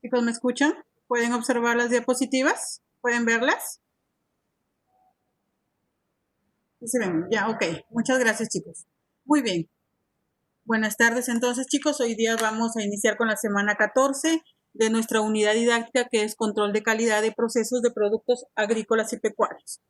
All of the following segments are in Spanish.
Chicos, ¿me escuchan? ¿Pueden observar las diapositivas? ¿Pueden verlas? Sí se ven. Ya, ok. Muchas gracias, chicos. Muy bien. Buenas tardes entonces, chicos. Hoy día vamos a iniciar con la semana 14 de nuestra unidad didáctica que es control de calidad de procesos de productos agrícolas y pecuarios.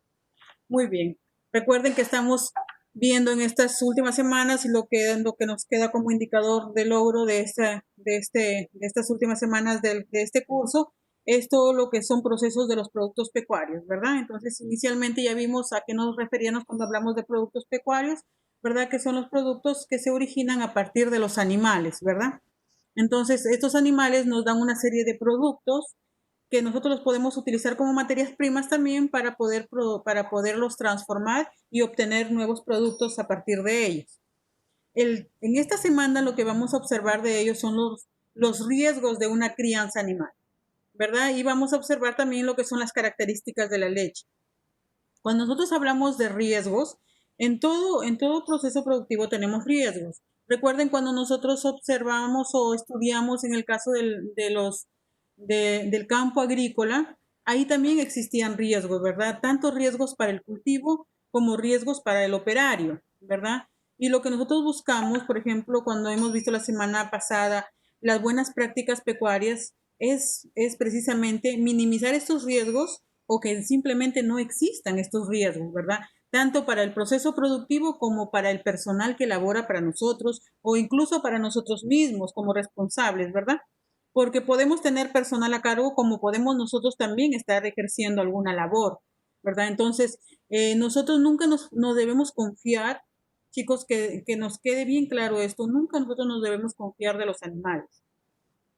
Muy bien. Recuerden que estamos viendo en estas últimas semanas lo que nos queda como indicador de logro de estas últimas semanas de este curso es todo lo que son procesos de los productos pecuarios, ¿verdad? Entonces, inicialmente ya vimos a qué nos referíamos cuando hablamos de productos pecuarios, ¿verdad? Que son los productos que se originan a partir de los animales, ¿verdad? Entonces, estos animales nos dan una serie de productos que nosotros los podemos utilizar como materias primas también para poderlos transformar y obtener nuevos productos a partir de ellos. En esta semana lo que vamos a observar de ellos son los riesgos de una crianza animal, ¿verdad? Y vamos a observar también lo que son las características de la leche. Cuando nosotros hablamos de riesgos, en todo proceso productivo tenemos riesgos. Recuerden cuando nosotros observamos o estudiamos en el caso del campo agrícola, ahí también existían riesgos, ¿verdad? Tanto riesgos para el cultivo como riesgos para el operario, ¿verdad? Y lo que nosotros buscamos, por ejemplo, cuando hemos visto la semana pasada las buenas prácticas pecuarias, es precisamente minimizar estos riesgos o que simplemente no existan estos riesgos, ¿verdad? Tanto para el proceso productivo como para el personal que labora para nosotros o incluso para nosotros mismos como responsables, ¿verdad? Porque podemos tener personal a cargo como podemos nosotros también estar ejerciendo alguna labor, ¿verdad? Entonces, nosotros nunca nos debemos confiar, chicos, que nos quede bien claro esto, nunca nosotros nos debemos confiar de los animales.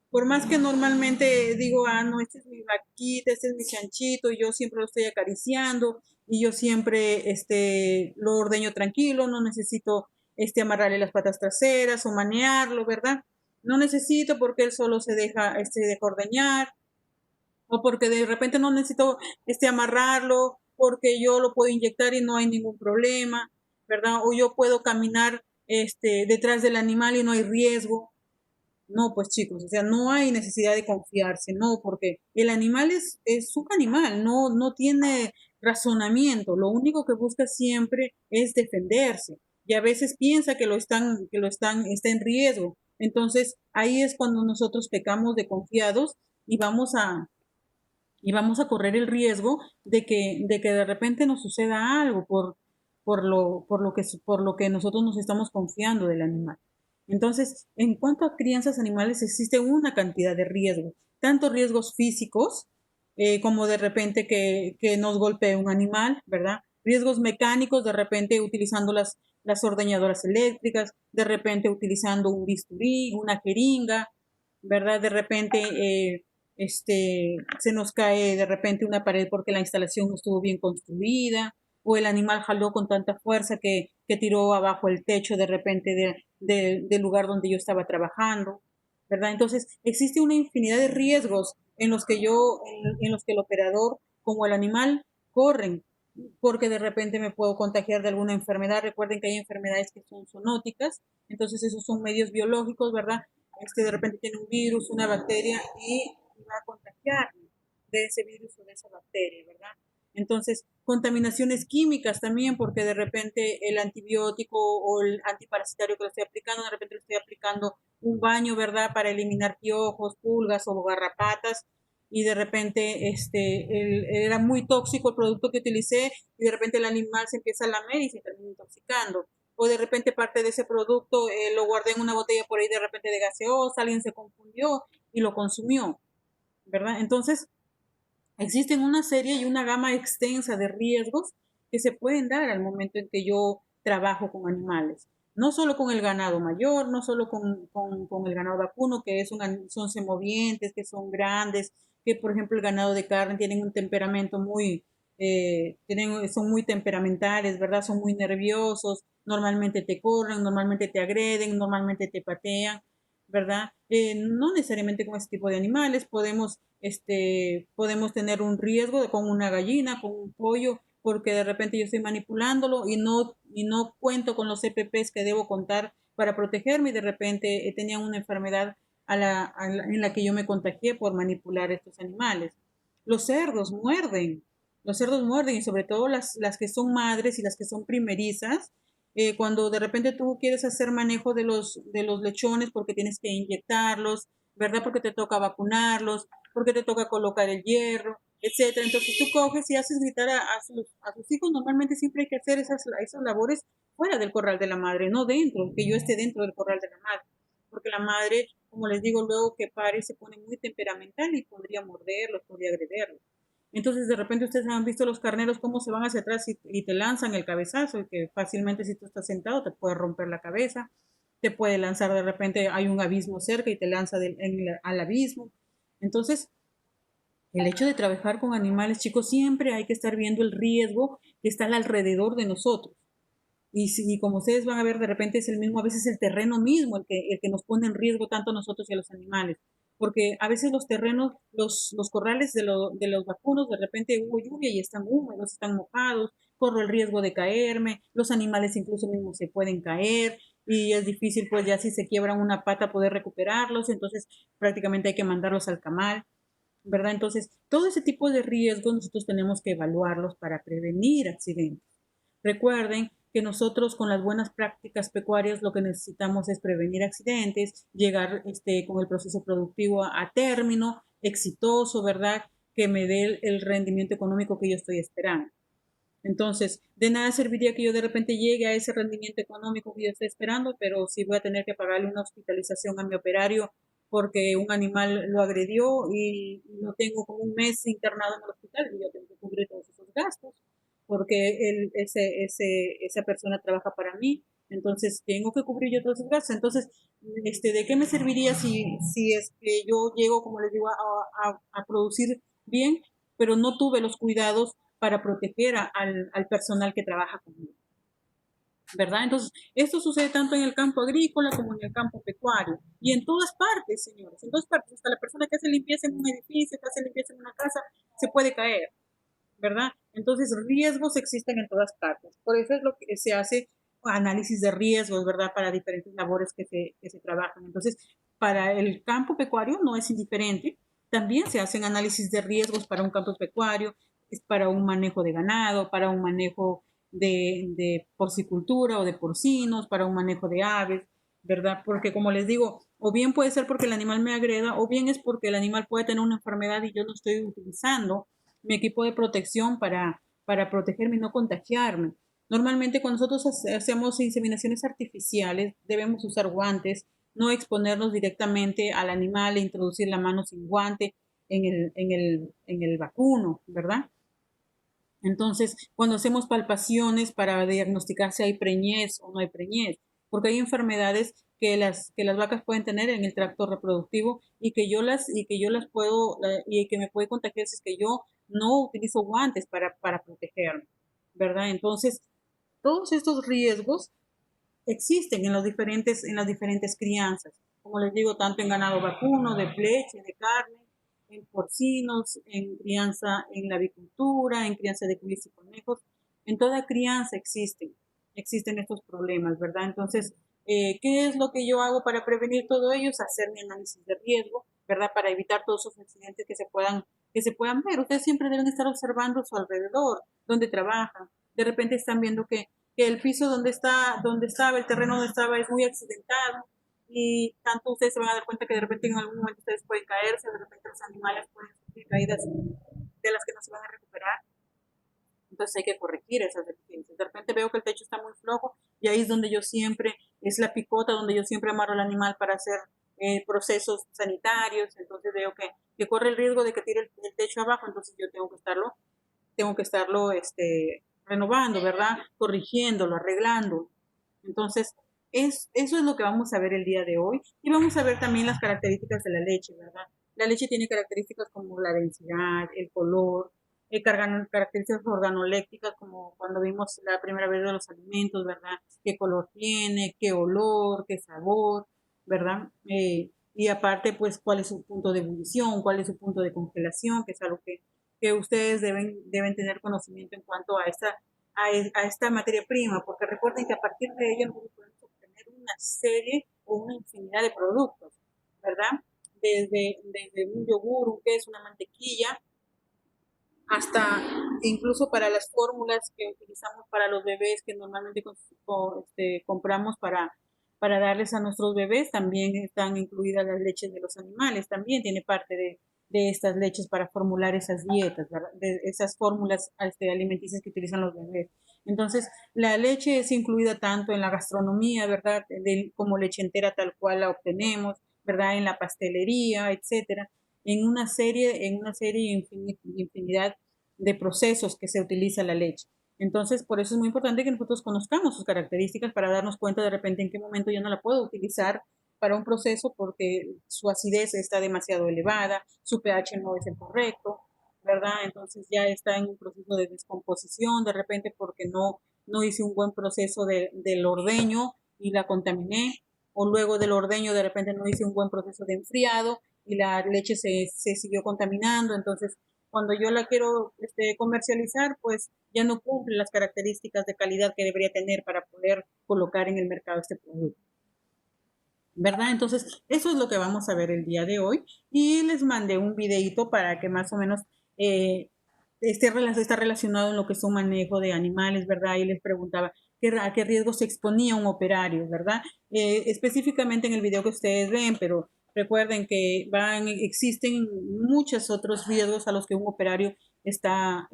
Por más que normalmente digo, no, este es mi vaquita, este es mi chanchito, y yo siempre lo estoy acariciando, y yo siempre lo ordeño tranquilo, no necesito amarrarle las patas traseras o manearlo, ¿verdad? No necesito porque él solo se deja ordeñar, o porque de repente no necesito amarrarlo, porque yo lo puedo inyectar y no hay ningún problema, ¿verdad? O yo puedo caminar detrás del animal y no hay riesgo. No, pues chicos, o sea, no hay necesidad de confiarse, no, porque el animal es un animal, no tiene razonamiento, lo único que busca siempre es defenderse y a veces piensa está en riesgo. Entonces, ahí es cuando nosotros pecamos de confiados y vamos a correr el riesgo de que de repente nos suceda algo por lo que nosotros nos estamos confiando del animal. Entonces, en cuanto a crianzas animales, existe una cantidad de riesgos, tanto riesgos físicos, como de repente que nos golpee un animal, ¿verdad? Riesgos mecánicos, de repente utilizando las ordeñadoras eléctricas, de repente utilizando un bisturí, una jeringa, ¿verdad? De repente se nos cae de repente una pared porque la instalación no estuvo bien construida, o el animal jaló con tanta fuerza que tiró abajo el techo de repente del lugar donde yo estaba trabajando, ¿verdad? Entonces, existe una infinidad de riesgos en los que el operador como el animal corren, porque de repente me puedo contagiar de alguna enfermedad. Recuerden que hay enfermedades que son zoonóticas, entonces esos son medios biológicos, ¿verdad? De repente tiene un virus, una bacteria y va a contagiar de ese virus o de esa bacteria, ¿verdad? Entonces, contaminaciones químicas también, porque de repente el antibiótico o el antiparasitario que lo estoy aplicando, de repente le estoy aplicando un baño, ¿verdad? Para eliminar piojos, pulgas o garrapatas, y de repente era muy tóxico el producto que utilicé, y de repente el animal se empieza a lamer y se termina intoxicando. O de repente parte de ese producto lo guardé en una botella por ahí de repente de gaseosa, alguien se confundió y lo consumió, ¿verdad? Entonces, existen una serie y una gama extensa de riesgos que se pueden dar al momento en que yo trabajo con animales. No solo con el ganado mayor, no solo con el ganado vacuno, que son semovientes, que son grandes, que por ejemplo el ganado de carne tienen un temperamento son muy temperamentales, ¿verdad? Son muy nerviosos, normalmente te corren, normalmente te agreden, normalmente te patean, ¿verdad? No necesariamente con este tipo de animales podemos tener un riesgo con una gallina, con un pollo, porque de repente yo estoy manipulándolo y no cuento con los EPPs que debo contar para protegerme y de repente tenía una enfermedad en la que yo me contagié por manipular estos animales. Los cerdos muerden, los cerdos muerden y sobre todo las que son madres y las que son primerizas, cuando de repente tú quieres hacer manejo de los lechones porque tienes que inyectarlos, ¿verdad? Porque te toca vacunarlos, porque te toca colocar el hierro, etcétera. Entonces tú coges y haces gritar a sus hijos. Normalmente siempre hay que hacer esas labores fuera del corral de la madre, no dentro, que yo esté dentro del corral de la madre. Porque la madre, como les digo, luego que pare se pone muy temperamental y podría morderlos, podría agrederlos. Entonces, de repente ustedes han visto los carneros cómo se van hacia atrás y te lanzan el cabezazo, y que fácilmente si tú estás sentado te puede romper la cabeza, te puede lanzar de repente, hay un abismo cerca y te lanza al abismo. Entonces, el hecho de trabajar con animales, chicos, siempre hay que estar viendo el riesgo que está alrededor de nosotros. Y como ustedes van a ver, de repente es el mismo, a veces el terreno mismo el que nos pone en riesgo tanto a nosotros y a los animales. Porque a veces los terrenos, los corrales de los vacunos, de repente hubo lluvia y están húmedos, están mojados, corro el riesgo de caerme, los animales incluso mismos se pueden caer y es difícil pues ya si se quiebran una pata poder recuperarlos, entonces prácticamente hay que mandarlos al camal, ¿verdad? Entonces, todo ese tipo de riesgos nosotros tenemos que evaluarlos para prevenir accidentes. Recuerden que nosotros con las buenas prácticas pecuarias lo que necesitamos es prevenir accidentes, llegar con el proceso productivo a término, exitoso, ¿verdad? Que me dé el rendimiento económico que yo estoy esperando. Entonces, de nada serviría que yo de repente llegue a ese rendimiento económico que yo estoy esperando, pero si voy a tener que pagarle una hospitalización a mi operario porque un animal lo agredió y no tengo como un mes internado en el hospital y yo tengo que cubrir todos esos gastos porque esa persona trabaja para mí, entonces tengo que cubrir yo todos esos gastos. Entonces, ¿de qué me serviría si es que yo llego, como les digo, a producir bien, pero no tuve los cuidados para proteger al personal que trabaja conmigo? ¿Verdad? Entonces, esto sucede tanto en el campo agrícola como en el campo pecuario. Y en todas partes, señores, en todas partes. Hasta la persona que hace limpieza en un edificio, que hace limpieza en una casa, se puede caer, ¿verdad? Entonces, riesgos existen en todas partes. Por eso es lo que se hace análisis de riesgos, ¿verdad? Para diferentes labores que se trabajan. Entonces, para el campo pecuario no es indiferente. También se hacen análisis de riesgos para un campo pecuario, es para un manejo de ganado, para un manejo de porcicultura o de porcinos, para un manejo de aves, ¿verdad? Porque como les digo, o bien puede ser porque el animal me agreda, o bien es porque el animal puede tener una enfermedad y yo no estoy utilizando mi equipo de protección para protegerme y no contagiarme. Normalmente cuando nosotros hacemos inseminaciones artificiales debemos usar guantes, no exponernos directamente al animal e introducir la mano sin guante en el vacuno, ¿verdad? Entonces, cuando hacemos palpaciones para diagnosticar si hay preñez o no hay preñez, porque hay enfermedades que las vacas pueden tener en el tracto reproductivo y que yo las puedo y que me puede contagiar si es que yo no utilizo guantes para protegerme, ¿verdad? Entonces, todos estos riesgos existen en las diferentes crianzas, como les digo, tanto en ganado vacuno, de leche, de carne, en porcinos, en crianza, en la avicultura, en crianza de cuyes y conejos. En toda crianza existen estos problemas, ¿verdad? Entonces, ¿qué es lo que yo hago para prevenir todo ello? Es hacer mi análisis de riesgo, ¿verdad? Para evitar todos esos accidentes que se puedan ver. Ustedes siempre deben estar observando su alrededor, donde trabajan. De repente están viendo que el piso donde estaba, el terreno donde estaba es muy accidentado y tanto ustedes se van a dar cuenta que de repente en algún momento ustedes pueden caerse, de repente los animales pueden sufrir caídas de las que no se van a recuperar. Entonces hay que corregir esas deficiencias. De repente veo que el techo está muy flojo y ahí es donde yo siempre, es la picota donde yo siempre amarro al animal para hacer procesos sanitarios. Entonces veo que corre el riesgo de que tire el techo abajo, entonces yo tengo que estarlo renovando, ¿verdad? Corrigiéndolo, arreglando. Entonces, eso es lo que vamos a ver el día de hoy. Y vamos a ver también las características de la leche, ¿verdad? La leche tiene características como la densidad, el color, características organolépticas, como cuando vimos la primera vez de los alimentos, ¿verdad? ¿Qué color tiene? ¿Qué olor? ¿Qué sabor? ¿Verdad? Y aparte, pues, cuál es su punto de ebullición, cuál es su punto de congelación, que es algo que ustedes deben tener conocimiento en cuanto a esta materia prima, porque recuerden que a partir de ella nosotros podemos obtener una serie o una infinidad de productos, ¿verdad? Desde un yogur, un queso, una mantequilla, hasta incluso para las fórmulas que utilizamos para los bebés que normalmente compramos para darles a nuestros bebés, también están incluidas las leches de los animales, también tiene parte de estas leches para formular esas dietas, ¿verdad? De esas fórmulas alimenticias que utilizan los bebés. Entonces, la leche es incluida tanto en la gastronomía, ¿verdad? Como leche entera tal cual la obtenemos, ¿verdad? En la pastelería, etcétera, en una serie infinidad de procesos que se utiliza la leche. Entonces, por eso es muy importante que nosotros conozcamos sus características para darnos cuenta de repente en qué momento yo no la puedo utilizar para un proceso porque su acidez está demasiado elevada, su pH no es el correcto, ¿verdad? Entonces ya está en un proceso de descomposición de repente porque no hice un buen proceso del ordeño y la contaminé, o luego del ordeño de repente no hice un buen proceso de enfriado y la leche se siguió contaminando. Entonces, cuando yo la quiero comercializar, pues ya no cumple las características de calidad que debería tener para poder colocar en el mercado este producto, ¿verdad? Entonces, eso es lo que vamos a ver el día de hoy y les mandé un videito para que más o menos eh, está relacionado en lo que es un manejo de animales, ¿verdad? Y les preguntaba a qué riesgo se exponía un operario, ¿verdad? Específicamente en el video que ustedes ven, pero recuerden que existen muchos otros riesgos a los que un operario está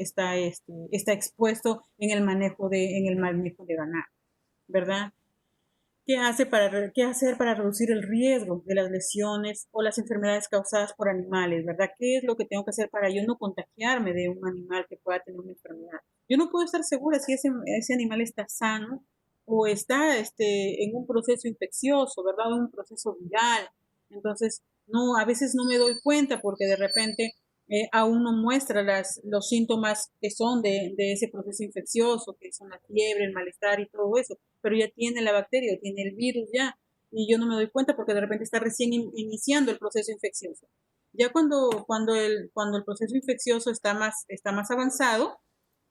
expuesto en el manejo de ganado, ¿verdad? ¿Qué hacer para reducir el riesgo de las lesiones o las enfermedades causadas por animales, verdad? ¿Qué es lo que tengo que hacer para yo no contagiarme de un animal que pueda tener una enfermedad? Yo no puedo estar segura si ese animal está sano o está en un proceso infeccioso, ¿verdad? En un proceso viral. Entonces, no, a veces no me doy cuenta porque de repente aún no muestra los síntomas que son de ese proceso infeccioso, que son la fiebre, el malestar y todo eso, pero ya tiene la bacteria, tiene el virus ya, y yo no me doy cuenta porque de repente está recién iniciando el proceso infeccioso. Ya cuando el proceso infeccioso está más avanzado,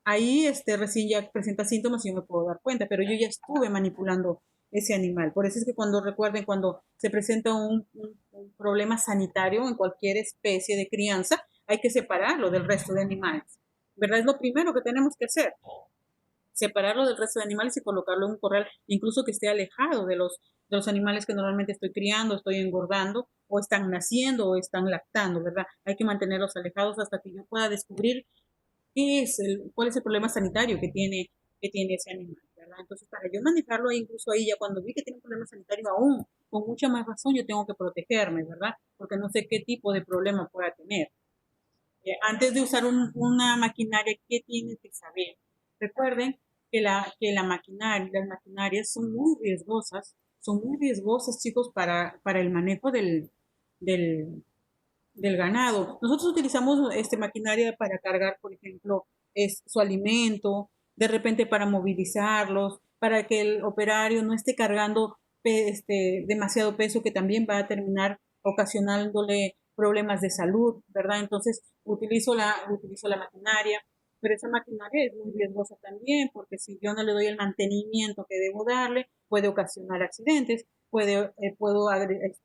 ahí recién ya presenta síntomas y yo me puedo dar cuenta, pero yo ya estuve manipulando ese animal. Por eso es que recuerden, cuando se presenta un problema sanitario en cualquier especie de crianza, hay que separarlo del resto de animales, ¿verdad? Es lo primero que tenemos que hacer, separarlo del resto de animales y colocarlo en un corral, incluso que esté alejado de los animales que normalmente estoy criando, estoy engordando, o están naciendo o están lactando, ¿verdad? Hay que mantenerlos alejados hasta que yo pueda descubrir cuál es el problema sanitario que tiene ese animal, ¿verdad? Entonces, para yo manejarlo incluso ahí, ya cuando vi que tiene un problema sanitario aún, con mucha más razón yo tengo que protegerme, ¿verdad? Porque no sé qué tipo de problema pueda tener. Antes de usar una maquinaria, ¿qué tienen que saber? Recuerden que las maquinarias son muy riesgosas, chicos, para el manejo del, del ganado. Nosotros utilizamos maquinaria para cargar, por ejemplo, su alimento, de repente para movilizarlos, para que el operario no esté cargando demasiado peso que también va a terminar ocasionándole problemas de salud, ¿verdad? Entonces utilizo la maquinaria, pero esa maquinaria es muy riesgosa también porque si yo no le doy el mantenimiento que debo darle, puede ocasionar accidentes, puedo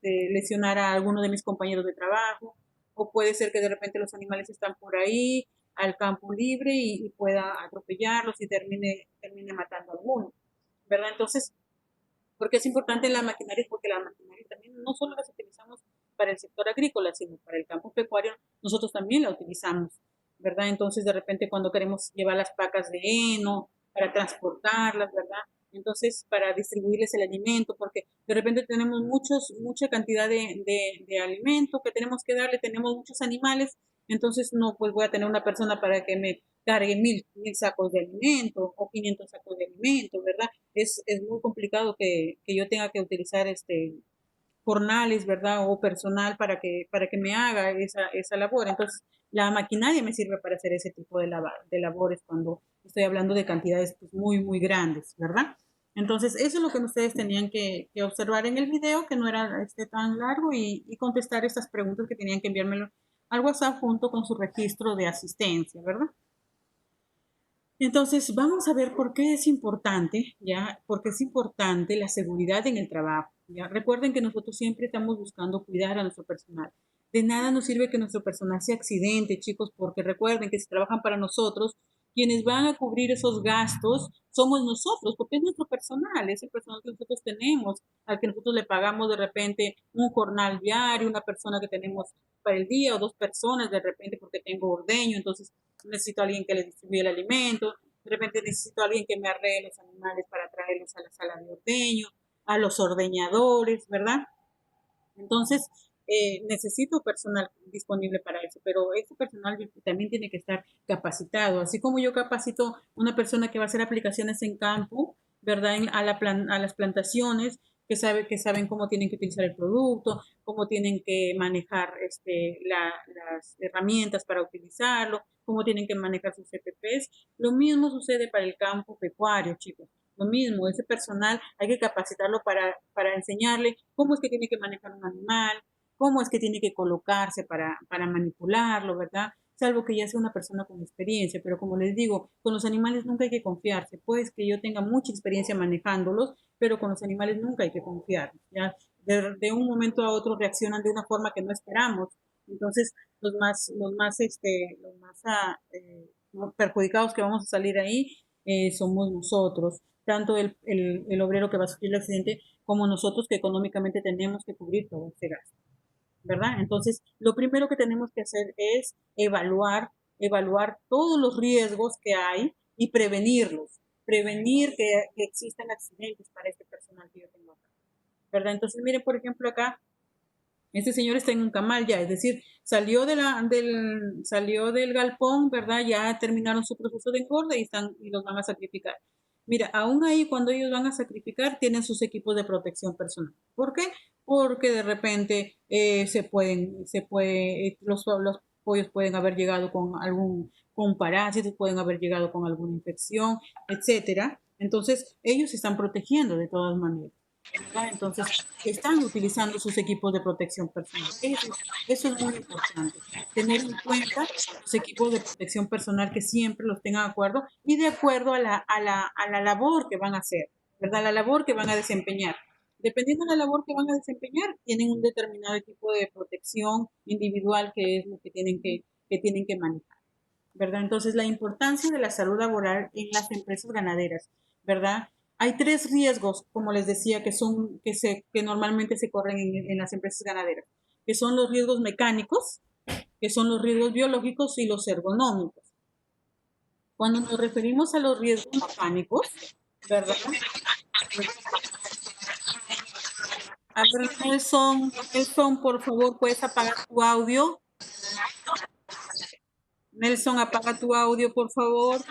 lesionar a alguno de mis compañeros de trabajo, o puede ser que de repente los animales están por ahí al campo libre y pueda atropellarlos y termine matando a alguno, ¿verdad? Entonces, ¿por qué es importante la maquinaria? Porque la maquinaria también no solo las utilizamos para el sector agrícola, sino para el campo pecuario, nosotros también la utilizamos, ¿verdad? Entonces, de repente, cuando queremos llevar las vacas de heno, para transportarlas, ¿verdad? Entonces, para distribuirles el alimento, porque de repente tenemos mucha cantidad de alimento que tenemos que darle, tenemos muchos animales, entonces no, pues voy a tener una persona para que me cargue 1,000 sacos de alimento o 500 sacos de alimento, ¿verdad? Es muy complicado que yo tenga que utilizar jornales, ¿verdad? O personal para que me haga esa labor. Entonces, la maquinaria me sirve para hacer ese tipo de labores cuando estoy hablando de cantidades pues, muy, muy grandes, ¿verdad? Entonces, eso es lo que ustedes tenían que observar en el video, que no era tan largo, y contestar estas preguntas que tenían que enviármelo al WhatsApp junto con su registro de asistencia, ¿verdad? Entonces, vamos a ver por qué es importante, ¿ya? Porque es importante la seguridad en el trabajo, ¿ya? Recuerden que nosotros siempre estamos buscando cuidar a nuestro personal. De nada nos sirve que nuestro personal se accidente, chicos, porque recuerden que si trabajan para nosotros, quienes van a cubrir esos gastos somos nosotros, porque es nuestro personal, es el personal que nosotros tenemos, al que nosotros le pagamos de repente un jornal diario, una persona que tenemos para el día o dos personas de repente porque tengo ordeño, entonces necesito a alguien que les distribuya el alimento, de repente necesito a alguien que me arregle los animales para traerlos a la sala de ordeño, a los ordeñadores, ¿verdad? Entonces, necesito personal disponible para eso, pero ese personal también tiene que estar capacitado, así como yo capacito una persona que va a hacer aplicaciones en campo, ¿verdad? A las plantaciones, que saben cómo tienen que utilizar el producto, cómo tienen que manejar las herramientas para utilizarlo, cómo tienen que manejar sus CPPs. Lo mismo sucede para el campo pecuario, chicos. Lo mismo, ese personal hay que capacitarlo para enseñarle cómo es que tiene que manejar un animal, cómo es que tiene que colocarse para manipularlo, ¿verdad? Salvo que ya sea una persona con experiencia, pero como les digo, con los animales nunca hay que confiarse, pues que yo tenga mucha experiencia manejándolos, pero con los animales nunca hay que confiar, ¿ya? Un momento a otro reaccionan de una forma que no esperamos, entonces los más perjudicados que vamos a salir ahí somos nosotros, tanto el obrero que va a sufrir el accidente como nosotros que económicamente tenemos que cubrir todo ese gasto, ¿verdad? Entonces, lo primero que tenemos que hacer es evaluar todos los riesgos que hay y prevenirlos, prevenir que existan accidentes para este personal que yo tengo acá, ¿verdad? Entonces, miren, por ejemplo, acá este señor está en un camal ya, es decir, salió del galpón, ¿verdad? Ya terminaron su proceso de engorde y los van a sacrificar. Mira, aún ahí cuando ellos van a sacrificar, tienen sus equipos de protección personal. ¿Por qué? Porque de repente los pollos pueden haber llegado con parásitos, pueden haber llegado con alguna infección, etcétera. Entonces, ellos se están protegiendo de todas maneras. ¿Verdad? Entonces, están utilizando sus equipos de protección personal. Eso es muy importante, tener en cuenta los equipos de protección personal que siempre los tengan de acuerdo y de acuerdo a la labor que van a hacer, ¿verdad? La labor que van a desempeñar. Dependiendo de la labor que van a desempeñar, tienen un determinado equipo de protección individual que es lo que tienen que manejar, ¿verdad? Entonces, la importancia de la salud laboral en las empresas ganaderas, ¿verdad? Hay tres riesgos, como les decía, que normalmente se corren en las empresas ganaderas, que son los riesgos mecánicos, que son los riesgos biológicos y los ergonómicos. Cuando nos referimos a los riesgos mecánicos, ¿verdad? A ver, Nelson, por favor, ¿puedes apagar tu audio? Nelson, apaga tu audio, por favor.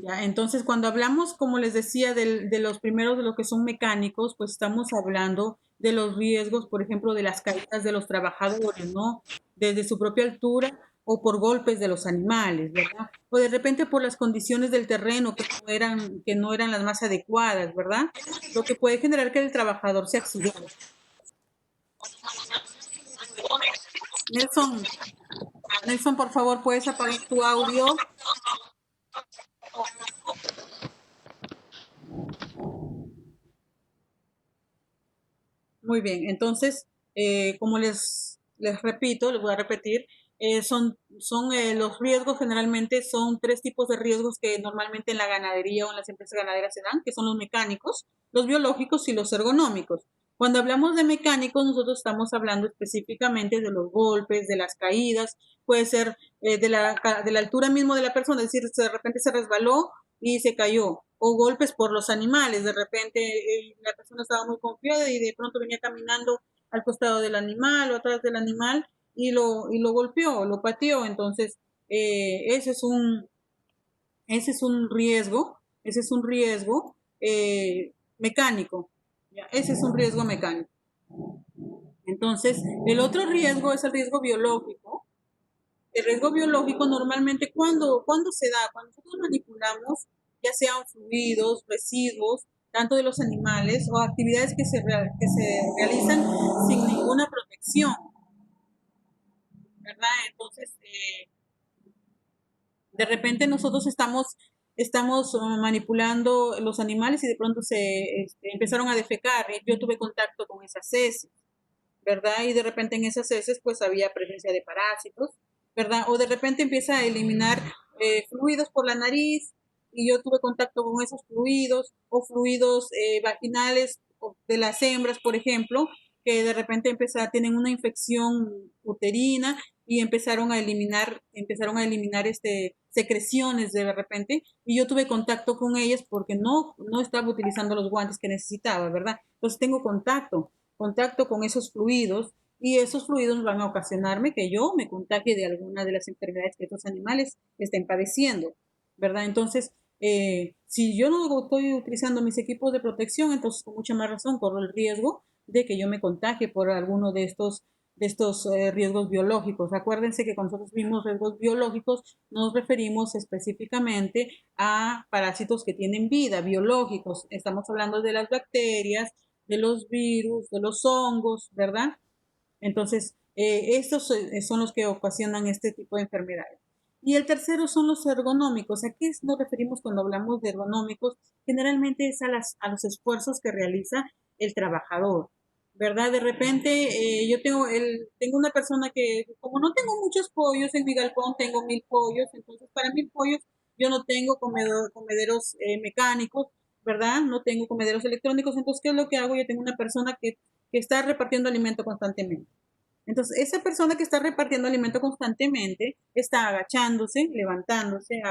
Ya, entonces, cuando hablamos, como les decía, de los primeros, de lo que son mecánicos, pues estamos hablando de los riesgos, por ejemplo, de las caídas de los trabajadores, ¿no? Desde su propia altura o por golpes de los animales, ¿verdad? O de repente por las condiciones del terreno que no eran las más adecuadas, ¿verdad? Lo que puede generar que el trabajador se accidente. Nelson, Nelson, por favor, ¿puedes apagar tu audio? Muy bien, entonces, como les repito, les voy a repetir, los riesgos generalmente son tres tipos de riesgos que normalmente en la ganadería o en las empresas ganaderas se dan, que son los mecánicos, los biológicos y los ergonómicos. Cuando hablamos de mecánicos, nosotros estamos hablando específicamente de los golpes, de las caídas, puede ser de la altura mismo de la persona, es decir, de repente se resbaló y se cayó, o golpes por los animales, de repente la persona estaba muy confiada y de pronto venía caminando al costado del animal o atrás del animal y lo golpeó, lo pateó, entonces ese es un riesgo, mecánico, ¿ya? Ese es un riesgo mecánico. Entonces, el otro riesgo es el riesgo biológico. El riesgo biológico normalmente, ¿cuándo se da? Cuando nosotros manipulamos, ya sean fluidos, residuos, tanto de los animales o actividades que se realizan sin ninguna protección. ¿verdad? Entonces, de repente nosotros estamos manipulando los animales y de pronto empezaron a defecar. Yo tuve contacto con esas heces, ¿verdad? Y de repente en esas heces pues había presencia de parásitos, ¿verdad? O de repente empieza a eliminar fluidos por la nariz y yo tuve contacto con esos fluidos o fluidos vaginales de las hembras, por ejemplo, que de repente tienen una infección uterina y empezaron a eliminar secreciones de repente y yo tuve contacto con ellas porque no estaba utilizando los guantes que necesitaba, ¿verdad? Entonces tengo contacto con esos fluidos y esos fluidos van a ocasionarme que yo me contagie de alguna de las enfermedades que estos animales estén padeciendo, ¿verdad? Entonces, si yo no estoy utilizando mis equipos de protección, entonces con mucha más razón corro el riesgo de que yo me contagie por alguno de estos riesgos biológicos. Acuérdense que cuando nosotros vimos riesgos biológicos nos referimos específicamente a parásitos que tienen vida, biológicos. Estamos hablando de las bacterias, de los virus, de los hongos, ¿verdad? Entonces, estos son los que ocasionan este tipo de enfermedades. Y el tercero son los ergonómicos. ¿A qué nos referimos cuando hablamos de ergonómicos? Generalmente es a los esfuerzos que realiza el trabajador, ¿verdad? De repente yo tengo una persona que, como no tengo muchos pollos en mi galpón, tengo 1000 pollos, entonces para 1000 pollos yo no tengo comederos mecánicos, ¿verdad? No tengo comederos electrónicos, entonces, ¿qué es lo que hago? Yo tengo una persona que está repartiendo alimento constantemente. Entonces, esa persona que está repartiendo alimento constantemente está agachándose, levantándose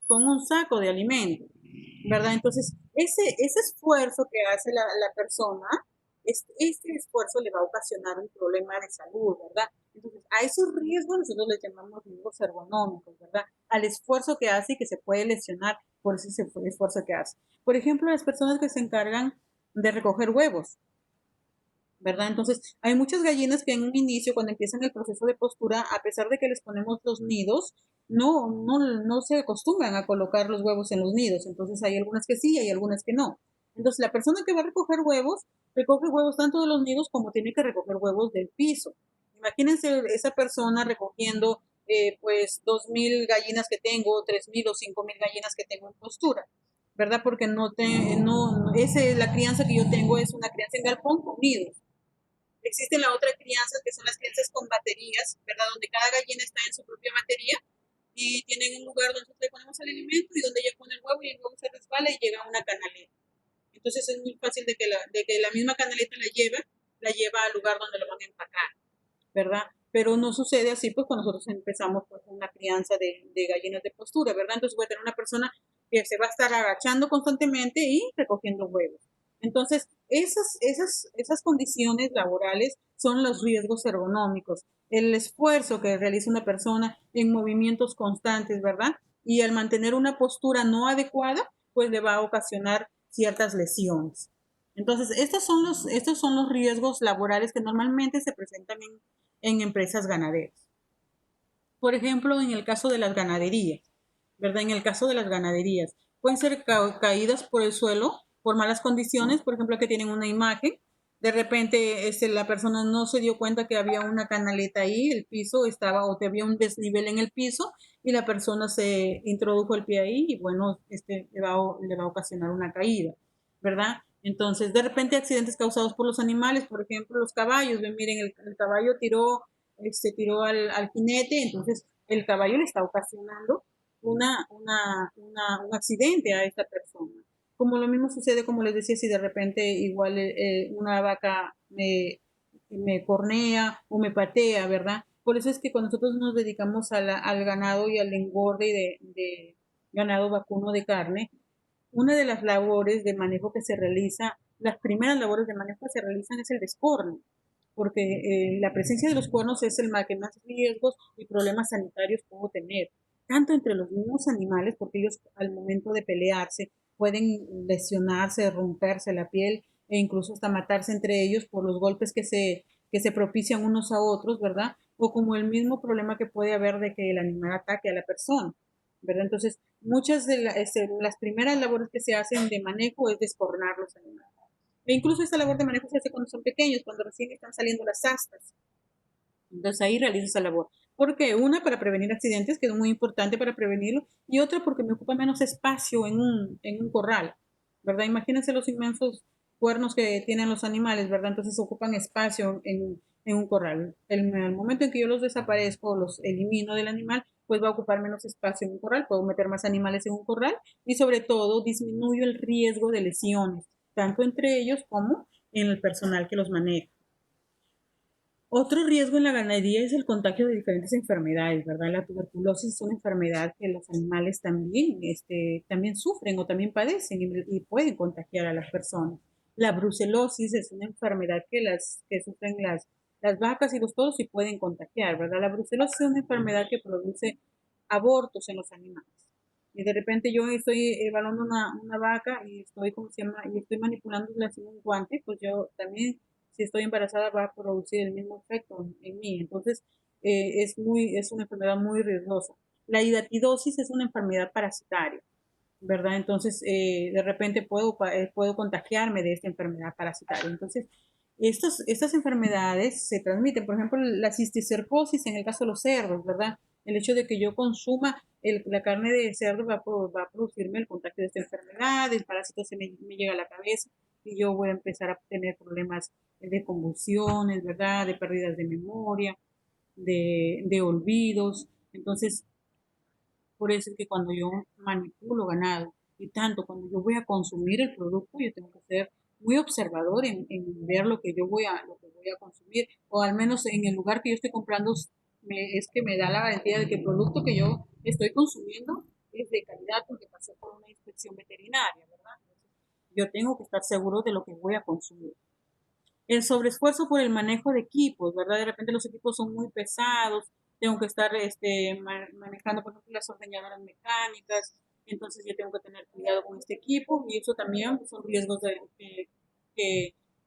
con un saco de alimento, ¿verdad? Entonces, ese esfuerzo que hace la persona, este esfuerzo le va a ocasionar un problema de salud, ¿verdad? Entonces, a esos riesgos nosotros les llamamos riesgos ergonómicos, ¿verdad? Al esfuerzo que hace y que se puede lesionar por ese esfuerzo que hace. Por ejemplo, las personas que se encargan de recoger huevos, ¿verdad? Entonces, hay muchas gallinas que en un inicio, cuando empiezan el proceso de postura, a pesar de que les ponemos los nidos, no se acostumbran a colocar los huevos en los nidos. Entonces, hay algunas que sí, hay algunas que no. Entonces, la persona que va a recoge huevos tanto de los nidos como tiene que recoger huevos del piso. Imagínense esa persona recogiendo, pues, 2000 gallinas que tengo, 3000 o 5000 gallinas que tengo en postura, ¿verdad? Porque la crianza que yo tengo es una crianza en galpón con nidos. Existe la otra crianza, que son las crianzas con baterías, ¿verdad? Donde cada gallina está en su propia batería y tienen un lugar donde nosotros le ponemos el alimento y donde ella pone el huevo y el huevo se resbala y llega a una canaleta. Entonces es muy fácil de que la misma canaleta la lleva al lugar donde lo van a empacar, ¿verdad? Pero no sucede así pues cuando nosotros empezamos pues, una crianza de gallinas de postura, ¿verdad? Entonces voy a tener una persona que se va a estar agachando constantemente y recogiendo huevos. Entonces, esas condiciones laborales son los riesgos ergonómicos, el esfuerzo que realiza una persona en movimientos constantes, ¿verdad? Y al mantener una postura no adecuada, pues le va a ocasionar ciertas lesiones. Entonces, estos son los riesgos laborales que normalmente se presentan en empresas ganaderas. Por ejemplo, en el caso de las ganaderías, ¿verdad? En el caso de las ganaderías, pueden ser caídas por el suelo, por malas condiciones, por ejemplo, que tienen una imagen, de repente la persona no se dio cuenta que había una canaleta ahí, el piso estaba, o que había un desnivel en el piso, y la persona se introdujo el pie ahí, y bueno, le va a ocasionar una caída, ¿verdad? Entonces, de repente accidentes causados por los animales, por ejemplo, los caballos, ven, miren, el caballo tiró al jinete, entonces el caballo le está ocasionando un accidente a esta persona. Como lo mismo sucede, como les decía, si de repente igual una vaca me cornea o me patea, ¿verdad? Por eso es que cuando nosotros nos dedicamos al ganado y al engorde de ganado vacuno de carne, una de las labores de manejo que se realiza, las primeras labores de manejo que se realizan es el descorne, porque la presencia de los cuernos es el que más riesgos y problemas sanitarios puedo tener, tanto entre los mismos animales, porque ellos al momento de pelearse pueden lesionarse, romperse la piel e incluso hasta matarse entre ellos por los golpes que se propician unos a otros, ¿verdad? O como el mismo problema que puede haber de que el animal ataque a la persona, ¿verdad? Entonces, muchas de las primeras labores que se hacen de manejo es descornar los animales. E incluso esta labor de manejo se hace cuando son pequeños, cuando recién están saliendo las astas, Entonces ahí realizo esa labor. Porque una, para prevenir accidentes, que es muy importante para prevenirlo, y otra porque me ocupa menos espacio en un corral, ¿verdad? Imagínense los inmensos cuernos que tienen los animales, ¿verdad? Entonces ocupan espacio en un corral. El momento en que yo los desaparezco, los elimino del animal, pues va a ocupar menos espacio en un corral, puedo meter más animales en un corral y sobre todo disminuyo el riesgo de lesiones, tanto entre ellos como en el personal que los maneja. Otro riesgo en la ganadería es el contagio de diferentes enfermedades, ¿verdad? La tuberculosis es una enfermedad que los animales también, también sufren o también padecen y pueden contagiar a las personas. La brucelosis es una enfermedad que sufren las vacas y los toros y pueden contagiar, ¿verdad? La brucelosis es una enfermedad que produce abortos en los animales. Y de repente yo estoy evaluando una vaca y estoy, ¿cómo se llama? Y estoy manipulándola sin un guante, pues yo también, si estoy embarazada, va a producir el mismo efecto en mí. Entonces, es una enfermedad muy riesgosa. La hidatidosis es una enfermedad parasitaria, ¿verdad? Entonces, de repente puedo contagiarme de esta enfermedad parasitaria. Entonces, estas enfermedades se transmiten, por ejemplo, la cisticercosis en el caso de los cerdos, ¿verdad? El hecho de que yo consuma la carne de cerdo va a producirme el contagio de esta enfermedad, el parásito me llega a la cabeza y yo voy a empezar a tener problemas de convulsiones, ¿verdad? De pérdidas de memoria, de olvidos. Entonces, por eso es que cuando yo manipulo ganado y tanto cuando yo voy a consumir el producto, yo tengo que ser muy observador en ver lo que voy a consumir, o al menos en el lugar que yo estoy comprando, es que me da la garantía de que el producto que yo estoy consumiendo es de calidad porque pasé por una inspección veterinaria, ¿verdad? Entonces, yo tengo que estar seguro de lo que voy a consumir. El sobreesfuerzo por el manejo de equipos, ¿verdad? De repente los equipos son muy pesados, tengo que estar manejando, por ejemplo, las ordeñadoras mecánicas, entonces yo tengo que tener cuidado con este equipo y eso también son riesgos que,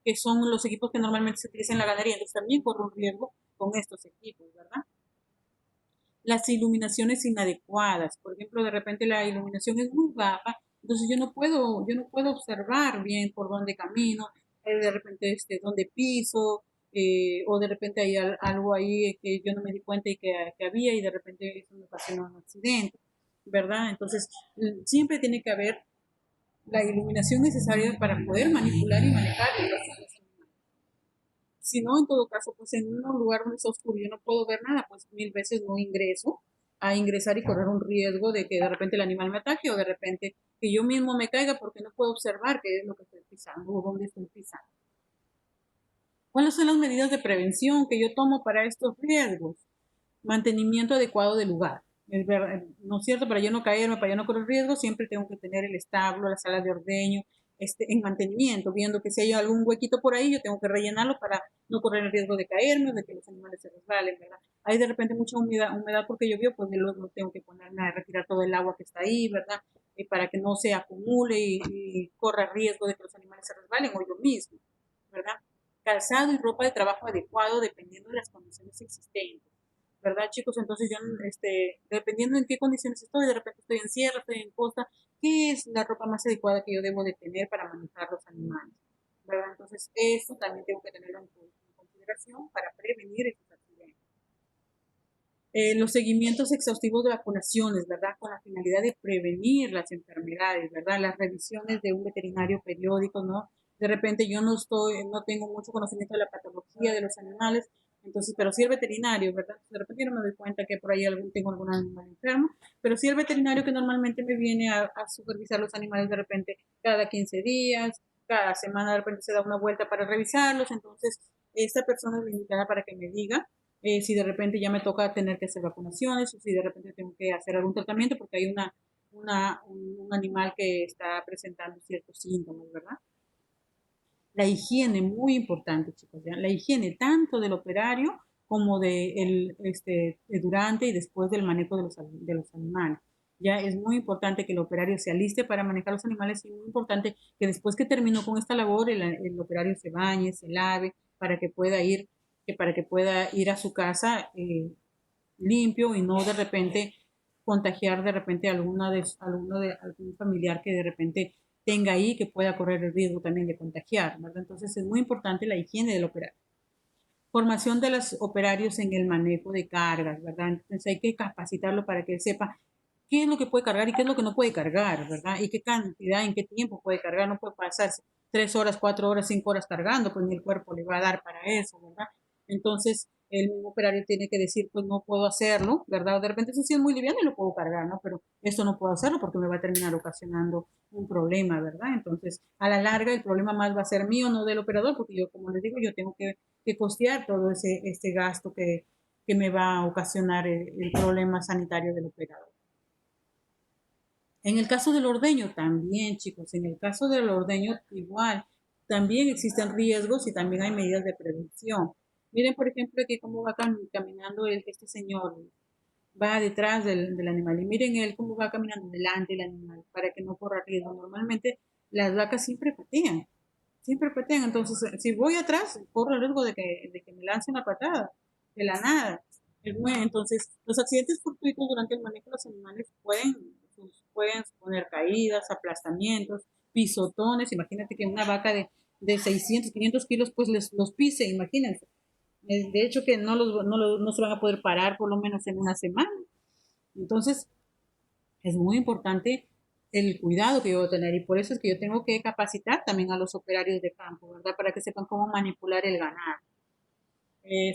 que son los equipos que normalmente se utilizan en la ganadería, entonces también corro un riesgo con estos equipos, ¿verdad? Las iluminaciones inadecuadas, por ejemplo, de repente la iluminación es muy baja, entonces yo no puedo observar bien por dónde camino, de repente dónde piso, o de repente hay algo ahí que yo no me di cuenta que había y de repente eso me ocasionó un accidente, ¿verdad? Entonces, siempre tiene que haber la iluminación necesaria para poder manipular y manejar los si no, en todo caso, pues en un lugar donde está oscuro y yo no puedo ver nada, pues mil veces no ingreso a ingresar y correr un riesgo de que de repente el animal me ataque o de repente que yo mismo me caiga porque no puedo observar qué es lo que estoy pisando o dónde estoy pisando. ¿Cuáles son las medidas de prevención que yo tomo para estos riesgos? Mantenimiento adecuado del lugar. Es verdad, ¿no es cierto? Para yo no caerme, para yo no correr riesgo, siempre tengo que tener el establo, la sala de ordeño, en mantenimiento, viendo que si hay algún huequito por ahí, yo tengo que rellenarlo para no correr el riesgo de caerme o de que los animales se resbalen, ¿verdad? Hay de repente mucha humedad porque llovió, pues luego tengo que ponerme a retirar todo el agua que está ahí, ¿verdad? Para que no se acumule y corra riesgo de que los animales se resbalen o yo mismo, ¿verdad? Calzado y ropa de trabajo adecuado dependiendo de las condiciones existentes. ¿Verdad, chicos? Entonces yo, dependiendo en qué condiciones estoy, de repente estoy en sierra, estoy en costa, ¿qué es la ropa más adecuada que yo debo de tener para manejar los animales? ¿Verdad? Entonces eso también tengo que tenerlo en consideración para prevenir estos accidentes. Los seguimientos exhaustivos de vacunaciones, ¿verdad? Con la finalidad de prevenir las enfermedades, ¿verdad? Las revisiones de un veterinario periódico, ¿no? De repente yo no tengo mucho conocimiento de la patología de los animales, entonces, pero sí el veterinario, ¿verdad? De repente yo no me doy cuenta que por ahí tengo algún animal enfermo, pero sí el veterinario que normalmente me viene a supervisar los animales de repente cada 15 días, cada semana de repente se da una vuelta para revisarlos, entonces esta persona es la indicada para que me diga si de repente ya me toca tener que hacer vacunaciones o si de repente tengo que hacer algún tratamiento porque hay un animal que está presentando ciertos síntomas, ¿verdad? La higiene, muy importante, chicos, ¿ya? La higiene tanto del operario como de durante y después del manejo de los animales. Ya es muy importante que el operario se aliste para manejar los animales y muy importante que después que terminó con esta labor, el operario se bañe, se lave, para que pueda ir a su casa limpio y no de repente contagiar de repente algún familiar que de repente tenga ahí que pueda correr el riesgo también de contagiar, ¿verdad? Entonces es muy importante la higiene del operario. Formación de los operarios en el manejo de cargas, ¿verdad? Entonces hay que capacitarlo para que él sepa qué es lo que puede cargar y qué es lo que no puede cargar, ¿verdad? Y qué cantidad, en qué tiempo puede cargar, no puede pasarse 3 horas, 4 horas, 5 horas cargando, pues ni el cuerpo le va a dar para eso, ¿verdad? Entonces el mismo operario tiene que decir, pues no puedo hacerlo, ¿verdad? De repente eso sí es muy liviano y lo puedo cargar, ¿no? Pero esto no puedo hacerlo porque me va a terminar ocasionando un problema, ¿verdad? Entonces, a la larga el problema más va a ser mío, no del operador, porque yo, como les digo, yo tengo que costear todo ese gasto que me va a ocasionar el problema sanitario del operador. En el caso del ordeño también, chicos, en el caso del ordeño igual, también existen riesgos y también hay medidas de prevención. Miren, por ejemplo, aquí cómo va caminando este señor, va detrás del animal y miren él cómo va caminando delante del animal para que no corra riesgo. Normalmente las vacas siempre patean, entonces si voy atrás, corro el riesgo de que me lance una patada de la nada. Entonces, los accidentes fortuitos durante el manejo de los animales pueden suponer caídas, aplastamientos, pisotones. Imagínate que una vaca de 600, 500 kilos, pues los pise, imagínense. De hecho, que no se van a poder parar por lo menos en una semana. Entonces, es muy importante el cuidado que yo debo tener y por eso es que yo tengo que capacitar también a los operarios de campo, ¿verdad? Para que sepan cómo manipular el ganado.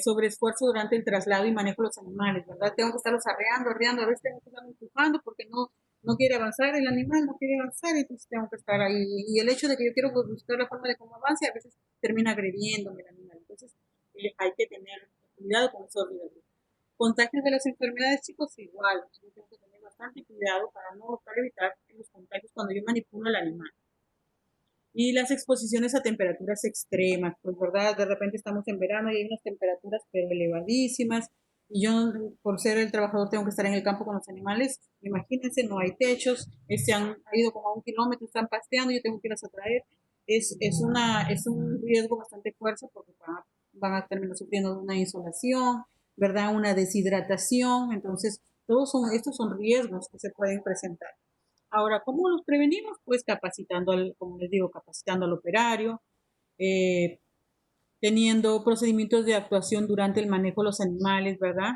Sobre esfuerzo durante el traslado y manejo de los animales, ¿verdad? Tengo que estarlos arreando, a veces tengo que estarlos empujando porque no quiere avanzar el animal, no quiere avanzar, entonces tengo que estar ahí. Y el hecho de que yo quiero buscar la forma de cómo avance, a veces termina agrediéndome el animal. Entonces, hay que tener cuidado con esos riesgos. Contagios de las enfermedades, chicos, igual. Yo tengo que tener bastante cuidado para evitar los contagios cuando yo manipulo al animal. Y las exposiciones a temperaturas extremas, pues verdad, de repente estamos en verano y hay unas temperaturas pero elevadísimas y yo por ser el trabajador tengo que estar en el campo con los animales, imagínense, no hay techos, han ido como a 1 kilómetro, están pasteando, yo tengo que irlas a traer, es un riesgo bastante fuerte porque van a terminar sufriendo de una insolación, ¿verdad? Una deshidratación, entonces estos son riesgos que se pueden presentar. Ahora, ¿cómo los prevenimos? Pues capacitando como les digo, capacitando al operario, eh, teniendo procedimientos de actuación durante el manejo de los animales, ¿verdad?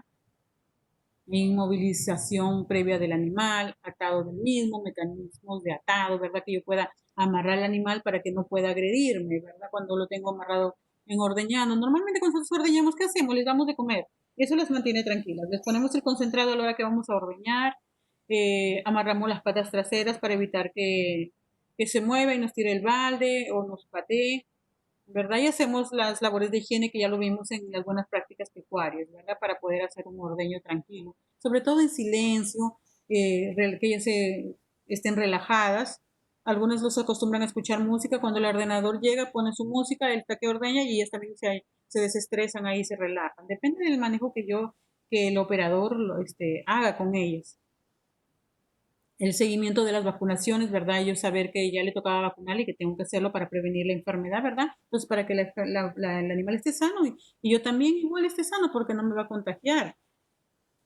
Inmovilización previa del animal, atado del mismo, mecanismos de atado, ¿verdad? Que yo pueda amarrar al animal para que no pueda agredirme, ¿verdad? Cuando lo tengo amarrado en ordeñando. Normalmente cuando nosotros ordeñamos, ¿qué hacemos? Les damos de comer. Eso las mantiene tranquilas. Les ponemos el concentrado a la hora que vamos a ordeñar. Amarramos las patas traseras para evitar que se mueva y nos tire el balde o nos patee. ¿Verdad? Y hacemos las labores de higiene que ya lo vimos en las buenas prácticas pecuarias, ¿verdad? Para poder hacer un ordeño tranquilo, sobre todo en silencio, que ellas estén relajadas. Algunos los acostumbran a escuchar música, cuando el ordenador llega, pone su música, el que ordeña y ellas también se desestresan ahí, se relajan. Depende del manejo que el operador haga con ellas. El seguimiento de las vacunaciones, ¿verdad? Yo saber que ya le tocaba vacunar y que tengo que hacerlo para prevenir la enfermedad, ¿verdad? Entonces, para que el animal esté sano y yo también igual esté sano porque no me va a contagiar.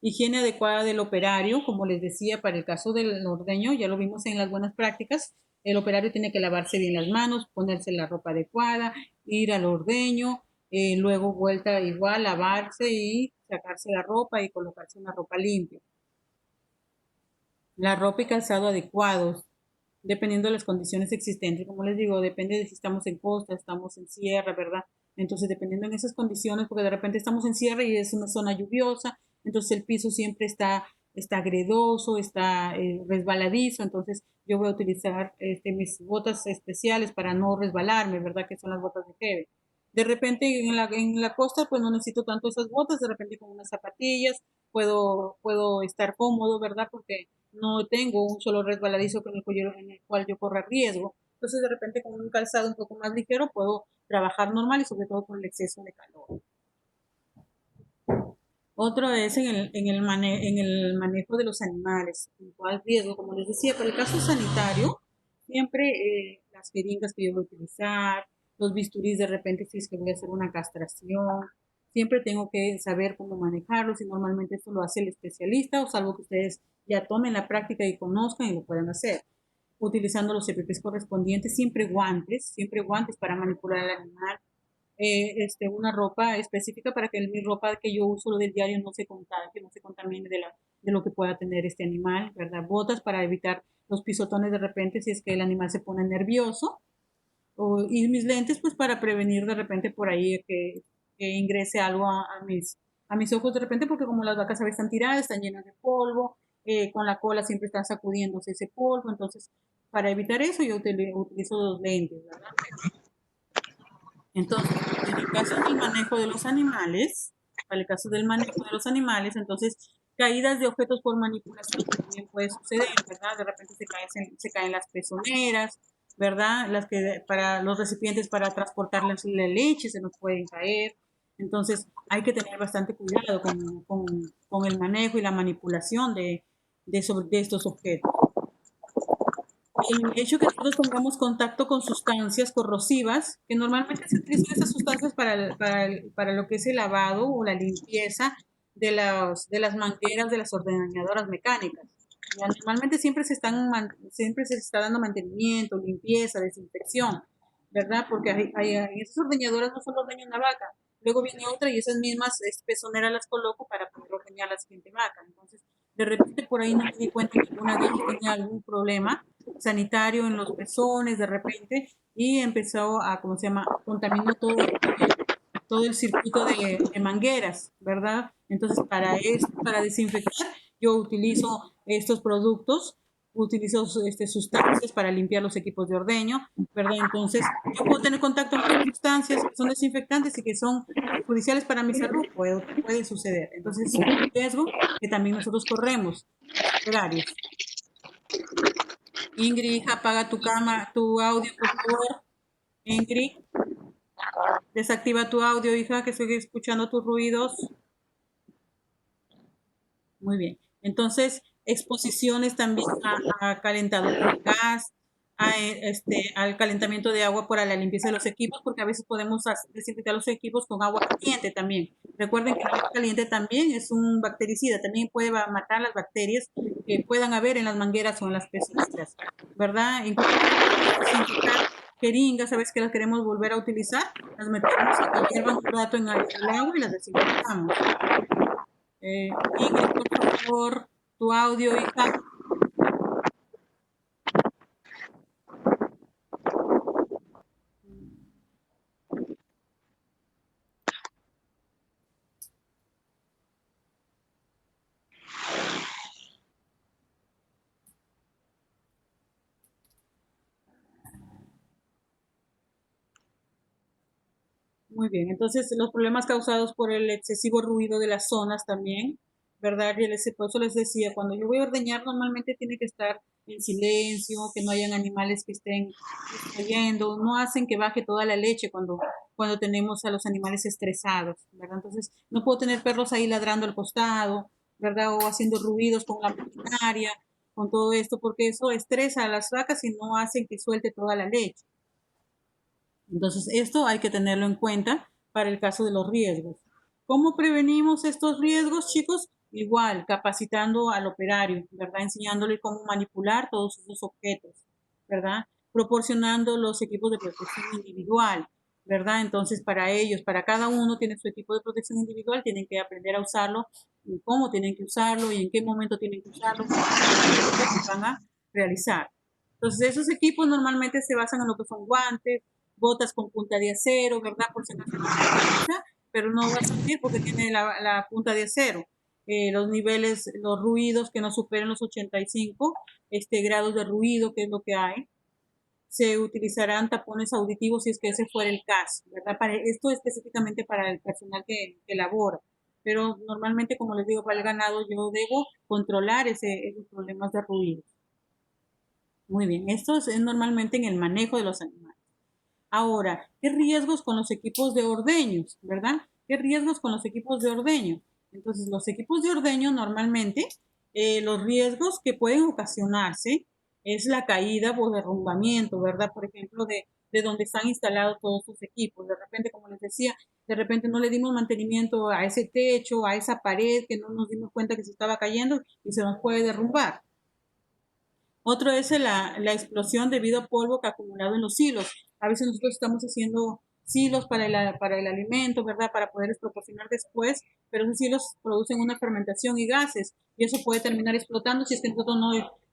Higiene adecuada del operario, como les decía, para el caso del ordeño, ya lo vimos en las buenas prácticas, el operario tiene que lavarse bien las manos, ponerse la ropa adecuada, ir al ordeño, luego vuelta igual, lavarse y sacarse la ropa y colocarse una ropa limpia. La ropa y calzado adecuados, dependiendo de las condiciones existentes. Como les digo, depende de si estamos en costa, estamos en sierra, ¿verdad? Entonces, dependiendo en esas condiciones, porque de repente estamos en sierra y es una zona lluviosa, entonces el piso siempre está gredoso, está resbaladizo, entonces yo voy a utilizar mis botas especiales para no resbalarme, ¿verdad? Que son las botas de Hebe. De repente en la costa pues no necesito tanto esas botas, de repente con unas zapatillas puedo estar cómodo, ¿verdad? Porque no tengo un solo resbaladizo en el cual yo corra riesgo. Entonces, de repente, con un calzado un poco más ligero, puedo trabajar normal y sobre todo con el exceso de calor. Otro es en el manejo de los animales. ¿Cuál riesgo? Como les decía, para el caso sanitario, siempre las jeringas que yo voy a utilizar, los bisturís de repente si es que voy a hacer una castración, siempre tengo que saber cómo manejarlos y normalmente esto lo hace el especialista o salvo que ustedes ya tomen la práctica y conozcan y lo puedan hacer. Utilizando los EPPs correspondientes, siempre guantes para manipular al animal, una ropa específica para que mi ropa que yo uso del diario no se contamine, que no se contamine de lo que pueda tener este animal, ¿verdad? Botas para evitar los pisotones de repente si es que el animal se pone nervioso. Y mis lentes pues para prevenir de repente por ahí que ingrese algo a mis ojos de repente porque como las vacas a veces están tiradas, están llenas de polvo, con la cola siempre están sacudiéndose ese polvo, entonces para evitar eso yo utilizo los lentes, ¿verdad? Entonces, en el caso del manejo de los animales, para el caso del manejo de los animales, entonces caídas de objetos por manipulación también puede suceder, ¿verdad? De repente se caen las pezoneras, ¿verdad? Las que para los recipientes para transportar la leche se nos pueden caer. Entonces, hay que tener bastante cuidado con el manejo y la manipulación de estos objetos. El hecho que nosotros tengamos contacto con sustancias corrosivas, que normalmente se utilizan esas sustancias para lo que es el lavado o la limpieza de las mangueras de las ordeñadoras mecánicas. Ya, normalmente siempre se está dando mantenimiento, limpieza, desinfección, ¿verdad? Porque esas ordeñadoras no solo ordeñan una vaca, luego viene otra y esas mismas pezoneras las coloco para poder ordeñar la siguiente vaca. Entonces, de repente por ahí no me di cuenta que una de ellas tenía algún problema sanitario en los pezones de repente y empezó a, ¿cómo se llama?, contaminó todo el circuito de mangueras, ¿verdad? Entonces, para desinfectar, yo utilizo estos productos, utilizo sustancias para limpiar los equipos de ordeño, ¿verdad? Entonces, yo puedo tener contacto con sustancias que son desinfectantes y que son perjudiciales para mi salud, puede suceder. Entonces, es un riesgo que también nosotros corremos, horarios. Ingrid, apaga tu audio, por favor. Ingrid, desactiva tu audio, hija, que estoy escuchando tus ruidos. Muy bien. Entonces, exposiciones también a calentador de gas, al calentamiento de agua para la limpieza de los equipos, porque a veces podemos desinfectar los equipos con agua caliente también. Recuerden que el agua caliente también es un bactericida, también puede matar las bacterias que puedan haber en las mangueras o en las pezoneras, ¿verdad? Incluso desinfectar jeringas, sabes que las queremos volver a utilizar, las metemos a que hiervan un rato en el agua y las desinfectamos. Ingrid, por favor, tu audio, hija. Muy bien, entonces los problemas causados por el excesivo ruido de las zonas también, ¿verdad? Por eso les decía, cuando yo voy a ordeñar normalmente tiene que estar en silencio, que no hayan animales que estén distrayendo, no hacen que baje toda la leche cuando tenemos a los animales estresados, ¿verdad? Entonces no puedo tener perros ahí ladrando al costado, ¿verdad? O haciendo ruidos con la maquinaria, con todo esto, porque eso estresa a las vacas y no hacen que suelte toda la leche. Entonces, esto hay que tenerlo en cuenta para el caso de los riesgos. ¿Cómo prevenimos estos riesgos, chicos? Igual, capacitando al operario, ¿verdad? Enseñándole cómo manipular todos esos objetos, ¿verdad? Proporcionando los equipos de protección individual, ¿verdad? Entonces, para ellos, para cada uno tiene su equipo de protección individual, tienen que aprender a usarlo, y cómo tienen que usarlo y en qué momento tienen que usarlo, que van a realizar. Entonces, esos equipos normalmente se basan en lo que son guantes, botas con punta de acero, ¿verdad? Por si acaso no se pero no va a sentir porque tiene la punta de acero. Los niveles, los ruidos que no superen los 85 grados de ruido, que es lo que hay. Se utilizarán tapones auditivos si es que ese fuera el caso, ¿verdad? Esto específicamente para el personal que labora. Pero normalmente, como les digo, para el ganado yo debo controlar esos problemas de ruido. Muy bien, esto es normalmente en el manejo de los animales. Ahora, ¿qué riesgos con los equipos de ordeños, verdad? ¿Qué riesgos con los equipos de ordeño? Entonces, los equipos de ordeño normalmente, los riesgos que pueden ocasionarse es la caída o derrumbamiento, ¿verdad? Por ejemplo, de donde están instalados todos sus equipos. De repente, como les decía, de repente no le dimos mantenimiento a ese techo, a esa pared, que no nos dimos cuenta que se estaba cayendo y se nos puede derrumbar. Otro es la explosión debido a polvo que ha acumulado en los hilos. A veces nosotros estamos haciendo silos para el alimento, ¿verdad? Para poderles proporcionar después, pero esos silos producen una fermentación y gases, y eso puede terminar explotando si es que nosotros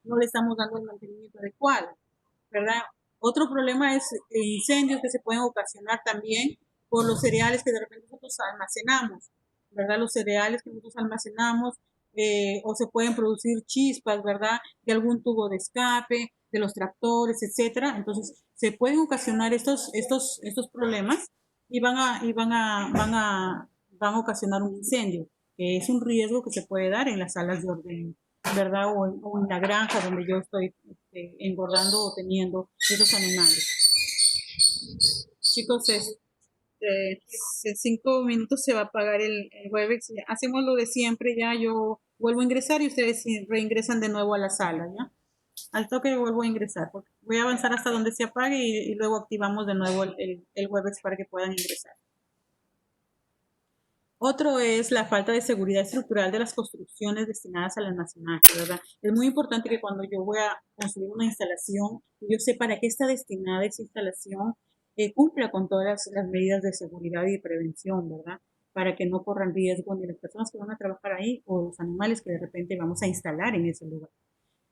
no le estamos dando el mantenimiento adecuado, ¿verdad? Otro problema es incendios que se pueden ocasionar también por los cereales que de repente nosotros almacenamos, ¿verdad? Los cereales que nosotros almacenamos, o se pueden producir chispas, ¿verdad? De algún tubo de escape, de los tractores, etcétera. Entonces, se pueden ocasionar estos problemas y van a ocasionar un incendio, que es un riesgo que se puede dar en las salas de orden, ¿verdad? O en la granja donde yo estoy engordando o teniendo esos animales. Chicos, en 5 minutos se va a apagar el Webex. Hacemos lo de siempre, ya yo vuelvo a ingresar y ustedes reingresan de nuevo a la sala, ¿ya? Al toque vuelvo a ingresar, porque voy a avanzar hasta donde se apague y luego activamos de nuevo el Webex para que puedan ingresar. Otro es la falta de seguridad estructural de las construcciones destinadas al almacenaje, ¿verdad? Es muy importante que cuando yo voy a construir una instalación, yo sé para qué está destinada esa instalación, cumpla con todas las medidas de seguridad y de prevención, ¿verdad? Para que no corran riesgo ni las personas que van a trabajar ahí o los animales que de repente vamos a instalar en ese lugar.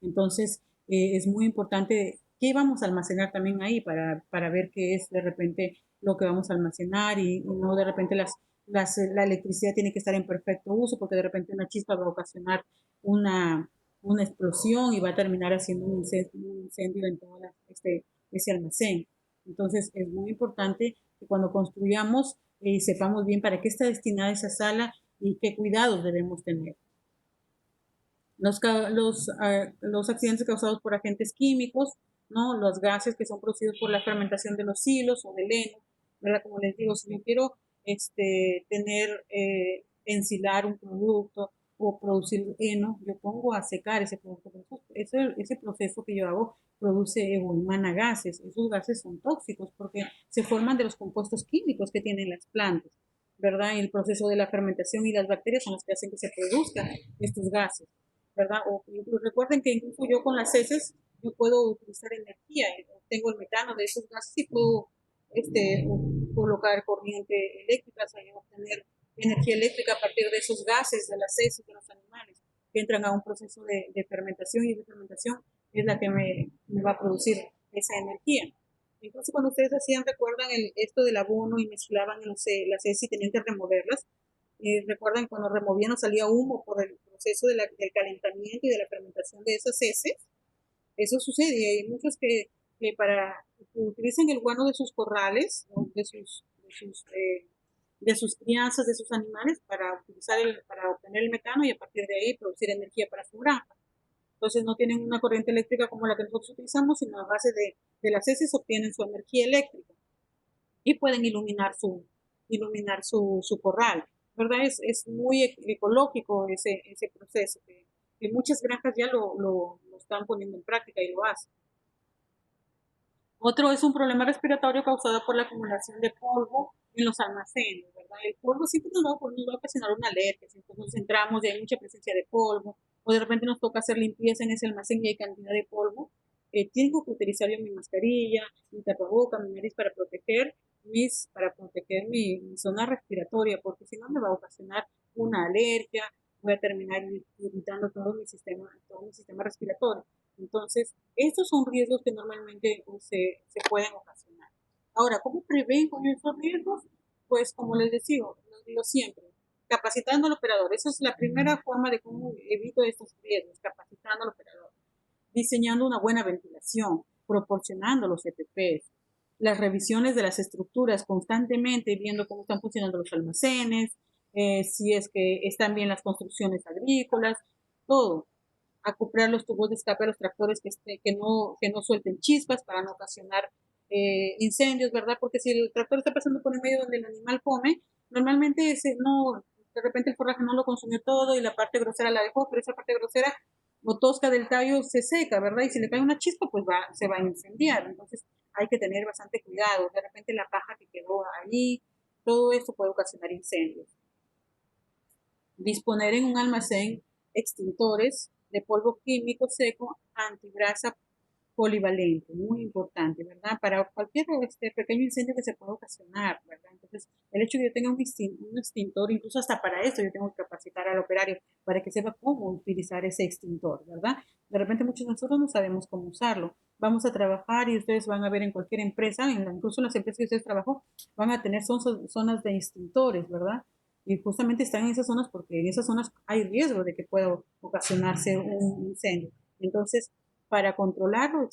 Entonces, es muy importante qué vamos a almacenar también ahí para ver qué es de repente lo que vamos a almacenar y no de repente la electricidad tiene que estar en perfecto uso porque de repente una chispa va a ocasionar una, una explosión y va a terminar haciendo un incendio en todo ese almacén. Entonces, es muy importante que cuando construyamos sepamos bien para qué está destinada esa sala y qué cuidados debemos tener. Los accidentes causados por agentes químicos, ¿no? Los gases que son producidos por la fermentación de los silos o del heno, ¿verdad? Como les digo, si yo quiero ensilar un producto o producir heno, yo pongo a secar ese producto. Ese proceso que yo hago produce o emana gases. Esos gases son tóxicos porque se forman de los compuestos químicos que tienen las plantas, ¿verdad? Y el proceso de la fermentación y las bacterias son las que hacen que se produzcan estos gases, ¿verdad? O recuerden que incluso yo con las heces, yo puedo utilizar energía, tengo el metano de esos gases y puedo colocar corriente eléctrica, o sea, obtener energía eléctrica a partir de esos gases, de las heces de los animales, que entran a un proceso de fermentación y de fermentación es la que me va a producir esa energía. Entonces, cuando ustedes hacían, recuerdan esto del abono y mezclaban las heces y tenían que removerlas, recuerdan cuando removían nos salía humo por el proceso del calentamiento y de la fermentación de esas heces. Eso sucede y hay muchos que utilizan el guano de sus corrales, de sus crianzas, de sus animales para obtener el metano y a partir de ahí producir energía para su granja. Entonces no tienen una corriente eléctrica como la que nosotros utilizamos, sino a base de las heces obtienen su energía eléctrica y pueden iluminar su corral, ¿verdad? Es muy ecológico ese proceso, que muchas granjas ya lo están poniendo en práctica y lo hacen. Otro es un problema respiratorio causado por la acumulación de polvo en los almacenes, ¿verdad? El polvo siempre nos va a ocasionar una alergia, si entonces entramos y hay mucha presencia de polvo, o de repente nos toca hacer limpieza en ese almacén y hay cantidad de polvo, tengo que utilizar yo mi mascarilla, mi tapaboca, mi nariz para proteger mi zona respiratoria, porque si no me va a ocasionar una alergia, voy a terminar irritando todo mi sistema respiratorio. Entonces, estos son riesgos que normalmente se pueden ocasionar. Ahora, ¿cómo prevengo yo estos riesgos? Pues como les digo siempre, capacitando al operador. Esa es la primera forma de cómo evito estos riesgos, capacitando al operador. Diseñando una buena ventilación, proporcionando los EPPs, las revisiones de las estructuras constantemente, viendo cómo están funcionando los almacenes, si es que están bien las construcciones agrícolas, todo. Acoplar los tubos de escape a los tractores que no suelten chispas para no ocasionar incendios, ¿verdad? Porque si el tractor está pasando por el medio donde el animal come, normalmente de repente el forraje no lo consumió todo y la parte grosera la dejó, pero esa parte grosera o tosca del tallo se seca, ¿verdad? Y si le cae una chispa, pues se va a incendiar. Entonces hay que tener bastante cuidado. De repente la paja que quedó ahí, todo esto puede ocasionar incendios. Disponer en un almacén extintores de polvo químico seco antibrasa polivalente, muy importante, ¿verdad? Para cualquier pequeño incendio que se pueda ocasionar, ¿verdad? Entonces, el hecho de que yo tenga un extintor, incluso hasta para eso yo tengo que capacitar al operario para que sepa cómo utilizar ese extintor, ¿verdad? De repente muchos de nosotros no sabemos cómo usarlo. Vamos a trabajar y ustedes van a ver en cualquier empresa, incluso en las empresas que ustedes trabajan, van a tener zonas de extintores, ¿verdad? Y justamente están en esas zonas porque en esas zonas hay riesgo de que pueda ocasionarse un incendio. Entonces, para controlarlo